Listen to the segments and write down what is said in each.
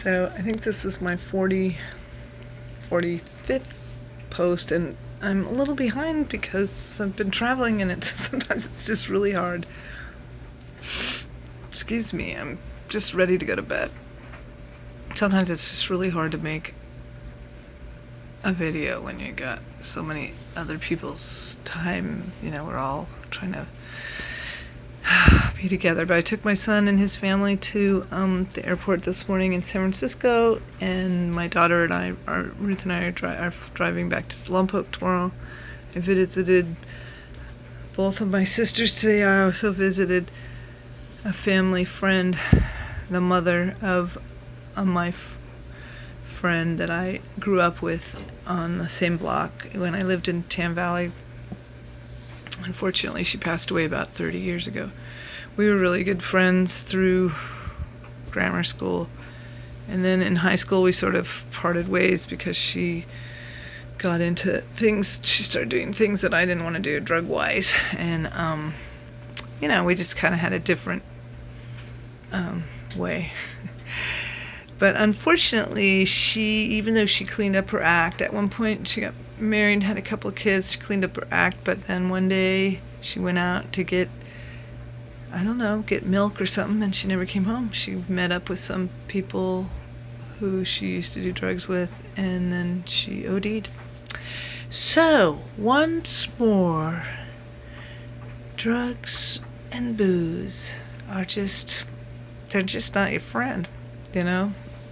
So I think this is my 45th post, and I'm a little behind because I've been traveling, and sometimes it's just really hard. Excuse me, I'm just ready to go to bed. Sometimes it's just really hard to make a video when you got so many other people's time. We're all trying to be together. But I took my son and his family to the airport this morning in San Francisco, and my daughter and I, Ruth and I, are driving back to Lompoc tomorrow. I visited both of my sisters today. I also visited a family friend, the mother of my friend that I grew up with on the same block when I lived in Tam Valley. Unfortunately, she passed away about 30 years ago. We were really good friends through grammar school, and then in high school we sort of parted ways because she got into things. She started doing things that I didn't want to do drug-wise, and we just kind of had a different way. But unfortunately, even though she cleaned up her act, at one point she got married and had a couple of kids, she cleaned up her act, but then one day she went out to get milk or something, and she never came home. She met up with some people who she used to do drugs with, and then she OD'd. So, once more, drugs and booze they're just not your friend,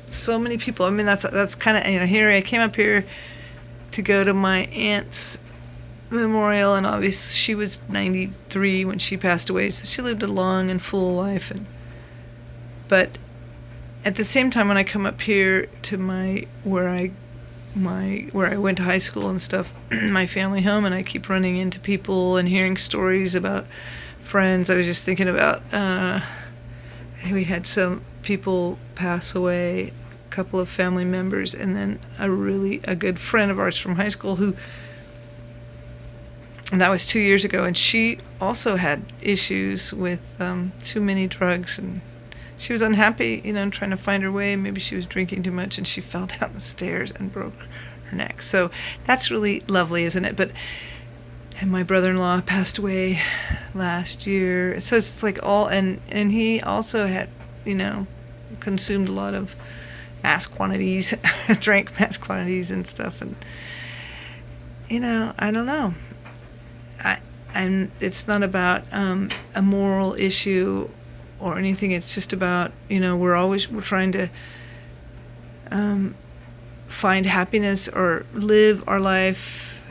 So many people. I mean, that's kind of, here I came up here to go to my aunt's memorial, and obviously she was 93 when she passed away, so she lived a long and full life. But at the same time, when I come up here to where I went to high school and stuff, my family home, and I keep running into people and hearing stories about friends. I was just thinking about we had some people pass away, a couple of family members, and then a good friend of ours from high school and that was 2 years ago, and she also had issues with too many drugs, and she was unhappy, trying to find her way. Maybe she was drinking too much, and she fell down the stairs and broke her neck. So that's really lovely, isn't it? And my brother-in-law passed away last year. So it's like and he also had, consumed a lot of mass quantities, drank mass quantities and stuff. And, I don't know. And it's not about a moral issue or anything. It's just about, we're trying to find happiness or live our life,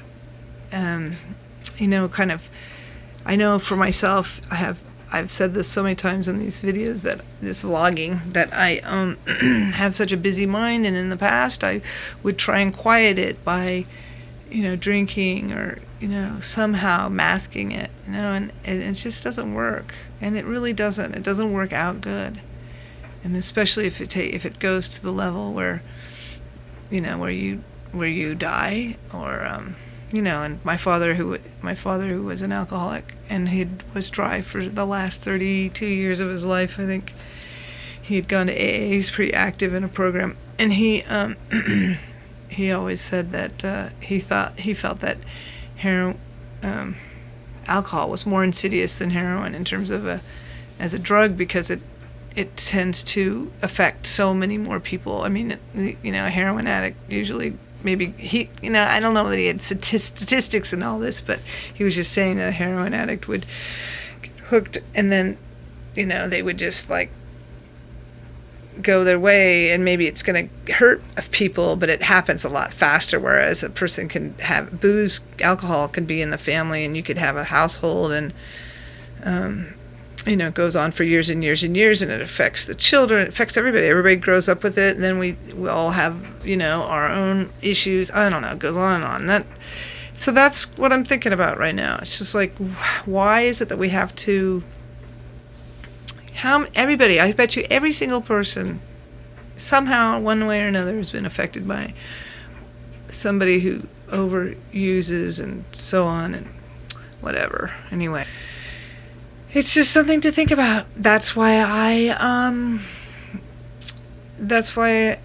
kind of. I know for myself, I've said this so many times in these videos, this vlogging, that I have such a busy mind, and in the past I would try and quiet it by, drinking or, somehow masking it, and it just doesn't work. And it really doesn't. It doesn't work out good. And especially if it goes to the level where, where you die, or, and my father who was an alcoholic, and he was dry for the last 32 years of his life. I think he had gone to AA. He's pretty active in a program, and he always said that he felt that alcohol was more insidious than heroin in terms of as a drug, because it tends to affect so many more people. I mean, a heroin addict usually, maybe I don't know that he had statistics and all this, but he was just saying that a heroin addict would get hooked, and then they would just go their way, and maybe it's going to hurt people, but it happens a lot faster, whereas a person can have alcohol can be in the family, and you could have a household, and it goes on for years and years and years, and it affects the children, it affects everybody grows up with it, and then we all have our own issues. I don't know, it goes on and on. So that's what I'm thinking about right now. It's just like, why is it that we have to, everybody, I bet you every single person somehow, one way or another, has been affected by somebody who overuses and so on and whatever. Anyway, it's just something to think about. That's why I that's why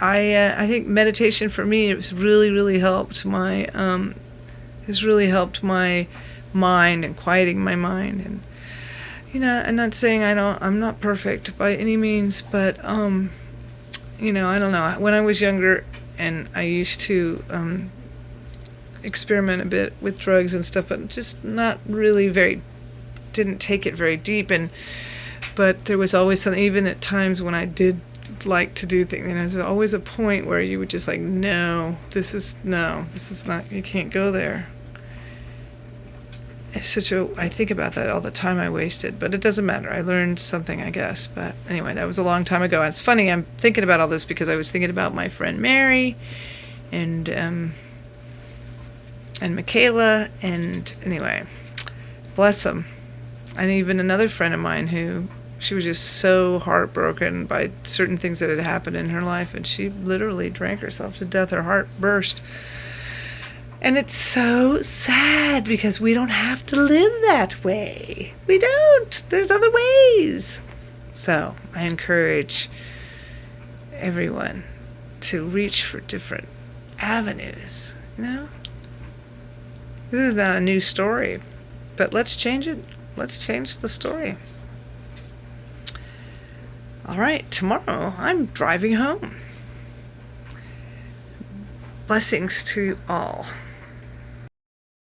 I think meditation for me has really helped my mind and quieting my mind. And I'm not saying I'm not perfect by any means, but I don't know. When I was younger and I used to experiment a bit with drugs and stuff, but just not really didn't take it very deep. But there was always something, even at times when I did like to do things, there's always a point where you would just like, no, this is not, you can't go there. I think about that all the time I wasted, but it doesn't matter. I learned something, I guess. But anyway, that was a long time ago. And it's funny, I'm thinking about all this because I was thinking about my friend Mary and Michaela, and anyway, bless them. And even another friend of mine who, she was just so heartbroken by certain things that had happened in her life, and she literally drank herself to death. Her heart burst. And it's so sad because we don't have to live that way. We don't. There's other ways. So I encourage everyone to reach for different avenues. This is not a new story, but let's change it. Let's change the story. All right, tomorrow I'm driving home. Blessings to all.